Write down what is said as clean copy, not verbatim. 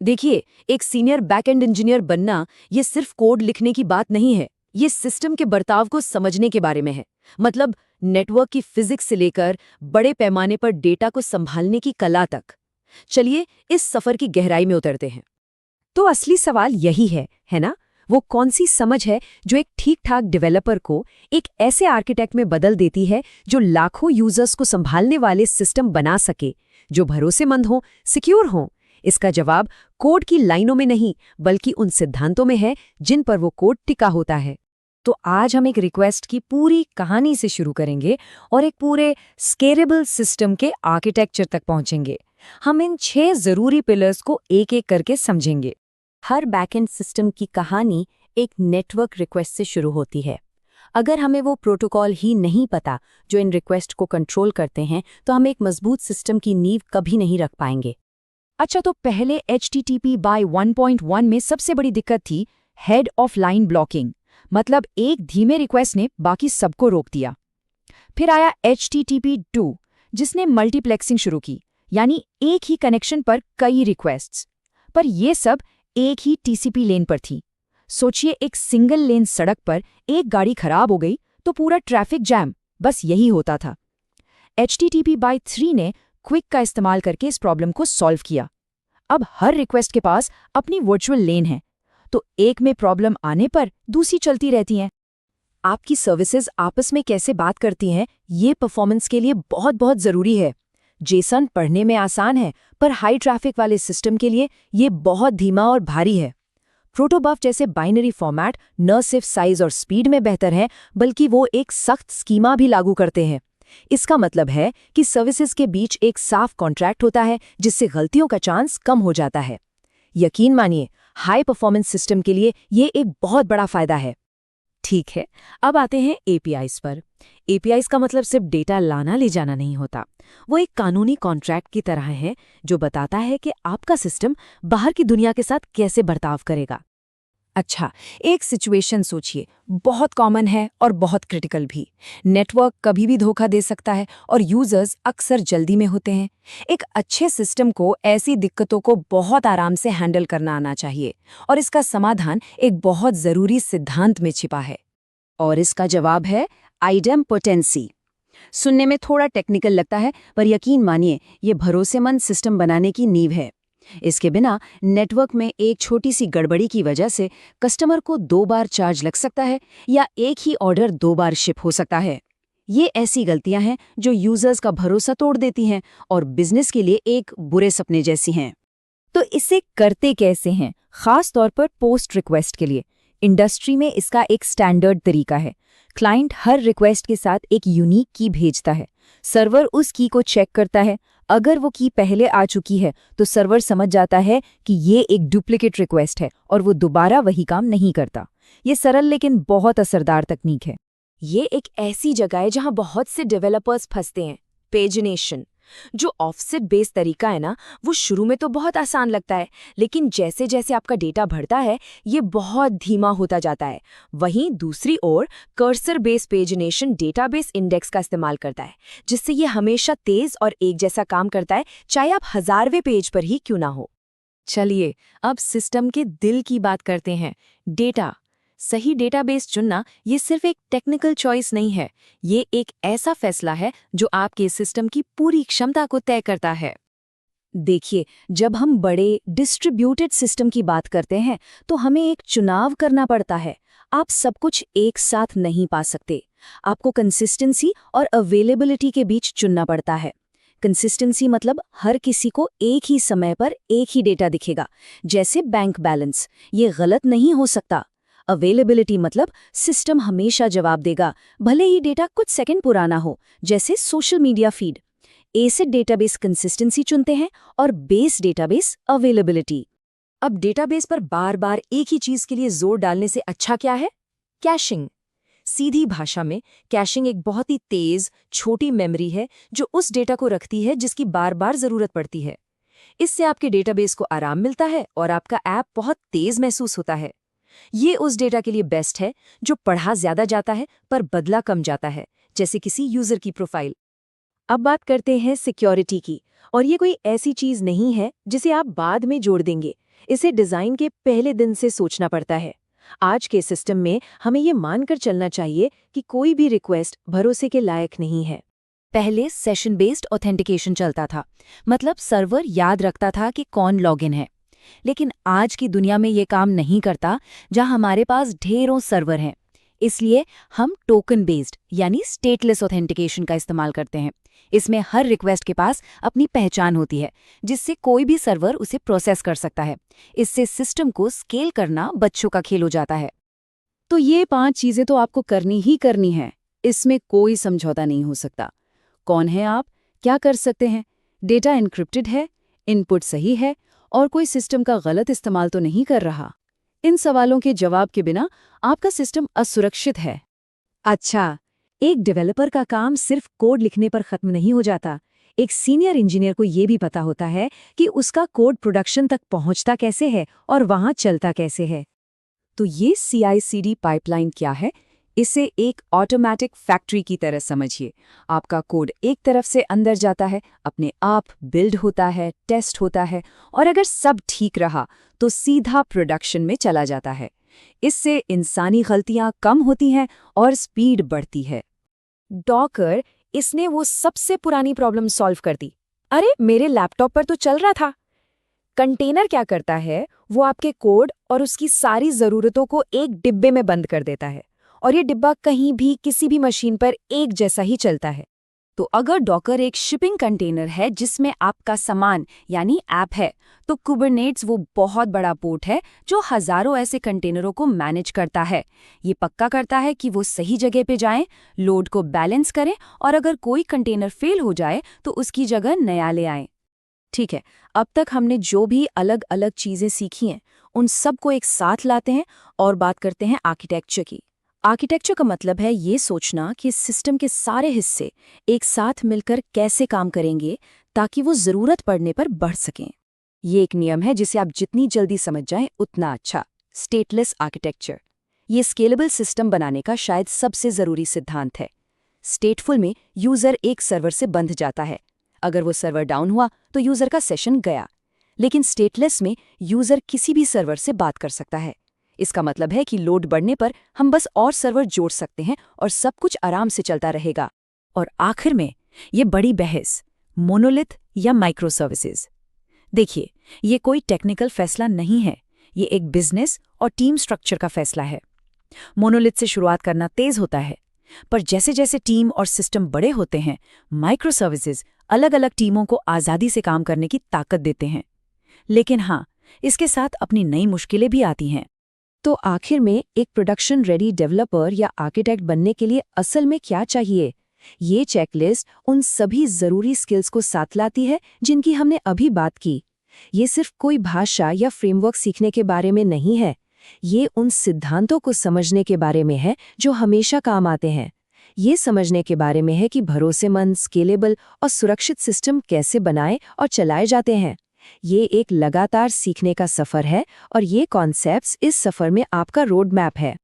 देखिए, एक senior backend engineer बनना ये सिर्फ कोड लिखने की बात नहीं है। ये सिस्टम के बर्ताव को समझने के बारे में है। मतलब नेटवर्क की फिजिक्स से लेकर बड़े पैमाने पर डेटा को संभालने की कला तक। चलिए इस सफर की गहराई में उतरते हैं। तो असली सवाल यही है ना? वो कौन सी समझ है जो एक ठीक-ठाक डेवलपर को एक ऐसे आर्किटेक्ट में बदल देती है जो लाखों यूजर्स को संभालने वाले सिस्टम बना सके, जो भरोसेमंद हो, सिक्योर हो? इसका जवाब कोड की लाइनों में नहीं, बल्कि उन सिद्धांतों में है जिन पर वो कोड टिका होता है। तो आज हम एक रिक्वेस्ट की पूरी कहानी से शुरू करेंगे और एक पूरे स्केलेबल सिस्टम के आर्किटेक्चर तक पहुंचेंगे। हम इन 6 जरूरी पिलर्स को एक-एक करके समझेंगे। हर बैकएंड सिस्टम की कहानी एक नेटवर्क रिक्वेस्ट से शुरू होती है। अगर हमें वो प्रोटोकॉल ही नहीं पता जो इन रिक्वेस्ट को कंट्रोल करते हैं, तो हम एक मजबूत सिस्टम की नींव कभी नहीं रख पाएंगे। अच्छा, तो पहले HTTP by 1.1 में सबसे बड़ी दिक्कत थी हेड ऑफ लाइन ब्लॉकिंग। मतलब एक धीमे रिक्वेस्ट ने बाकी सबको रोक दिया। फिर आया HTTP 2 जिसने मल्टीप्लेक्सिंग शुरू की, यानी एक ही कनेक्शन पर कई रिक्वेस्ट्स। पर ये सब एक ही TCP लेन पर थी। सोचिए, एक सिंगल लेन सड़क पर एक गाड़ी खराब हो गई तो पूरा ट्रैफिक जैम। बस यही होता था। HTTP by 3 ने क्विक का इस्तेमाल करके इस प्रॉब्लम को सॉल्व किया। अब हर रिक्वेस्ट के पास अपनी वर्चुअल लेन है, तो एक में प्रॉब्लम आने पर दूसरी चलती रहती हैं। आपकी सर्विसेज आपस में कैसे बात करती हैं, ये परफॉर्मेंस के लिए बहुत बहुत ज़रूरी है। जेसन पढ़ने में आसान है, पर हाई ट्रैफिक वाले सिस्टम के लिए ये बहुत धीमा और भारी है। प्रोटोबफ जैसे बाइनरी फॉर्मेट न सिर्फ साइज और स्पीड में बेहतर है, बल्कि वो एक सख्त स्कीमा भी लागू करते हैं। इसका मतलब है कि सर्विसेज के बीच एक साफ कॉन्ट्रैक्ट होता है, जिससे गलतियों का चांस कम हो जाता है। यकीन मानिए, हाई परफॉर्मेंस सिस्टम के लिए ये एक बहुत बड़ा फायदा है। ठीक है, अब आते हैं APIs पर। APIs का मतलब सिर्फ डेटा लाना ले जाना नहीं होता। वो एक कानूनी कॉन्ट्रैक्ट की तरह है जो बताता है कि आपका सिस्टम बाहर की दुनिया के साथ कैसे बर्ताव करेगा। अच्छा, एक सिचुएशन सोचिए, बहुत कॉमन है और बहुत क्रिटिकल भी। नेटवर्क कभी भी धोखा दे सकता है और यूजर्स अक्सर जल्दी में होते हैं। एक अच्छे सिस्टम को ऐसी दिक्कतों को बहुत आराम से हैंडल करना आना चाहिए, और इसका समाधान एक बहुत ज़रूरी सिद्धांत में छिपा है। और इसका जवाब है आइडेम्पोटेंसी। सुनने में थोड़ा टेक्निकल लगता है, पर यकीन मानिए, ये भरोसेमंद सिस्टम बनाने की नींव है। इसके बिना नेटवर्क में एक छोटी सी गड़बड़ी की वजह से कस्टमर को 2 बार चार्ज लग सकता है, या एक ही ऑर्डर 2 बार शिप हो सकता है। ये ऐसी गलतियां हैं जो यूजर्स का भरोसा तोड़ देती हैं और बिजनेस के लिए एक बुरे सपने जैसी हैं। तो इसे करते कैसे हैं, खास तौर पर पोस्ट रिक्वेस्ट के लिए? इंडस्ट्री में इसका एक स्टैंडर्ड तरीका है। क्लाइंट हर रिक्वेस्ट के साथ एक यूनिक की भेजता है। सर्वर उस की को चेक करता है। अगर वो की पहले आ चुकी है तो सर्वर समझ जाता है कि ये एक डुप्लीकेट रिक्वेस्ट है और वो दोबारा वही काम नहीं करता। ये सरल लेकिन बहुत असरदार तकनीक है। ये एक ऐसी जगह है जहां बहुत से डेवलपर्स फंसते हैं। पेजिनेशन जो ऑफसेट बेस्ड तरीका है ना, वो शुरू में तो बहुत आसान लगता है, लेकिन जैसे जैसे आपका डेटा बढ़ता है ये बहुत धीमा होता जाता है। वहीं दूसरी ओर cursor based pagination database index का इस्तेमाल करता है, जिससे ये हमेशा तेज और एक जैसा काम करता है, चाहे आप 1000वें पेज पर ही क्यों ना हो। चलिए अब सिस्टम के दिल की बात करते हैं, डेटा। सही डेटाबेस चुनना ये सिर्फ एक टेक्निकल चॉइस नहीं है, ये एक ऐसा फैसला है जो आपके सिस्टम की पूरी क्षमता को तय करता है। देखिए, जब हम बड़े डिस्ट्रीब्यूटेड सिस्टम की बात करते हैं तो हमें एक चुनाव करना पड़ता है। आप सब कुछ एक साथ नहीं पा सकते। आपको कंसिस्टेंसी और अवेलेबिलिटी के बीच चुनना पड़ता है। कंसिस्टेंसी मतलब हर किसी को एक ही समय पर एक ही डेटा दिखेगा, जैसे बैंक बैलेंस, ये गलत नहीं हो सकता। अवेलेबिलिटी मतलब सिस्टम हमेशा जवाब देगा, भले ही डेटा कुछ सेकंड पुराना हो, जैसे social media feed. Acid database consistency चुनते हैं और बेस डेटाबेस अवेलेबिलिटी। अब डेटाबेस पर बार बार एक ही चीज के लिए जोर डालने से अच्छा क्या है? कैशिंग। सीधी भाषा में कैशिंग एक बहुत ही तेज छोटी मेमोरी है जो उस डेटा को रखती है जिसकी बार बार जरूरत पड़ती है। इससे आपके डेटाबेस को आराम मिलता है और आपका ऐप बहुत तेज महसूस होता है। ये उस डेटा के लिए बेस्ट है जो पढ़ा ज्यादा जाता है पर बदला कम जाता है, जैसे किसी यूजर की प्रोफाइल। अब बात करते हैं सिक्योरिटी की, और ये कोई ऐसी चीज नहीं है जिसे आप बाद में जोड़ देंगे। इसे डिजाइन के पहले दिन से सोचना पड़ता है। आज के सिस्टम में हमें ये मानकर चलना चाहिए कि कोई भी रिक्वेस्ट भरोसे के लायक नहीं है। पहले सेशन बेस्ड ऑथेंटिकेशन चलता था, मतलब सर्वर याद रखता था कि कौन लॉगिन है। लेकिन आज की दुनिया में ये काम नहीं करता, जहां हमारे पास ढेरों सर्वर हैं। इसलिए हम टोकन बेस्ड यानी स्टेटलेस ऑथेंटिकेशन का इस्तेमाल करते हैं। इसमें हर रिक्वेस्ट के पास अपनी पहचान होती है, जिससे कोई भी सर्वर उसे प्रोसेस कर सकता है। इससे सिस्टम को स्केल करना बच्चों का खेल हो जाता है। तो ये 5 चीजें तो आपको करनी ही करनी है, इसमें कोई समझौता नहीं हो सकता। कौन है आप, क्या कर सकते हैं, डेटा एन्क्रिप्टेड है, इनपुट सही है और कोई सिस्टम का गलत इस्तेमाल तो नहीं कर रहा। इन सवालों के जवाब के बिना आपका सिस्टम असुरक्षित है। अच्छा, एक डेवलपर का काम सिर्फ कोड लिखने पर खत्म नहीं हो जाता। एक सीनियर इंजीनियर को ये भी पता होता है कि उसका कोड प्रोडक्शन तक पहुंचता कैसे है और वहां चलता कैसे है। तो ये CI/CD पाइपलाइन क्या है? इसे एक ऑटोमेटिक फैक्ट्री की तरह समझिए। आपका कोड एक तरफ से अंदर जाता है, अपने आप बिल्ड होता है, टेस्ट होता है और अगर सब ठीक रहा तो सीधा प्रोडक्शन में चला जाता है। इससे इंसानी गलतियां कम होती हैं और स्पीड बढ़ती है। डॉकर, इसने वो सबसे पुरानी प्रॉब्लम सॉल्व कर दी। अरे, मेरे लैपटॉप पर तो चल रहा था। कंटेनर क्या करता है, वो आपके कोड और उसकी सारी ज़रूरतों को एक डिब्बे में बंद कर देता है और ये डिब्बा कहीं भी किसी भी मशीन पर एक जैसा ही चलता है। तो अगर डॉकर एक शिपिंग कंटेनर है जिसमें आपका सामान यानी ऐप है, तो कुबरनेट्स वो बहुत बड़ा पोर्ट है जो हजारों ऐसे कंटेनरों को मैनेज करता है। ये पक्का करता है कि वो सही जगह पे जाएं, लोड को बैलेंस करें और अगर कोई कंटेनर फेल हो जाए तो उसकी जगह नया ले आएं। ठीक है, अब तक हमने जो भी अलग अलग चीजें सीखी हैं उन सब को एक साथ लाते हैं और बात करते हैं आर्किटेक्चर की। आर्किटेक्चर का मतलब है ये सोचना कि सिस्टम के सारे हिस्से एक साथ मिलकर कैसे काम करेंगे ताकि वो जरूरत पड़ने पर बढ़ सकें। ये एक नियम है जिसे आप जितनी जल्दी समझ जाएं उतना अच्छा। स्टेटलेस आर्किटेक्चर ये स्केलेबल सिस्टम बनाने का शायद सबसे जरूरी सिद्धांत है। स्टेटफुल में यूजर एक सर्वर से बंध जाता है, अगर वो सर्वर डाउन हुआ तो यूजर का सेशन गया। लेकिन स्टेटलेस में यूजर किसी भी सर्वर से बात कर सकता है। इसका मतलब है कि लोड बढ़ने पर हम बस और सर्वर जोड़ सकते हैं और सब कुछ आराम से चलता रहेगा। और आखिर में ये बड़ी बहस, मोनोलिथ या माइक्रो सर्विसेज। देखिए, ये कोई टेक्निकल फैसला नहीं है, ये एक बिजनेस और टीम स्ट्रक्चर का फैसला है। मोनोलिथ से शुरुआत करना तेज होता है, पर जैसे जैसे टीम और सिस्टम बड़े होते हैं, माइक्रो सर्विसेज अलग अलग टीमों को आज़ादी से काम करने की ताकत देते हैं। लेकिन हाँ, इसके साथ अपनी नई मुश्किलें भी आती हैं। तो आखिर में एक प्रोडक्शन रेडी डेवलपर या आर्किटेक्ट बनने के लिए असल में क्या चाहिए? ये चेकलिस्ट उन सभी जरूरी स्किल्स को साथ लाती है जिनकी हमने अभी बात की। ये सिर्फ कोई भाषा या फ्रेमवर्क सीखने के बारे में नहीं है, ये उन सिद्धांतों को समझने के बारे में है जो हमेशा काम आते हैं। ये समझने के बारे में है कि भरोसेमंद, स्केलेबल और सुरक्षित सिस्टम कैसे बनाए और चलाए जाते हैं। ये एक लगातार सीखने का सफर है और ये कॉन्सेप्ट्स इस सफर में आपका रोड मैप है।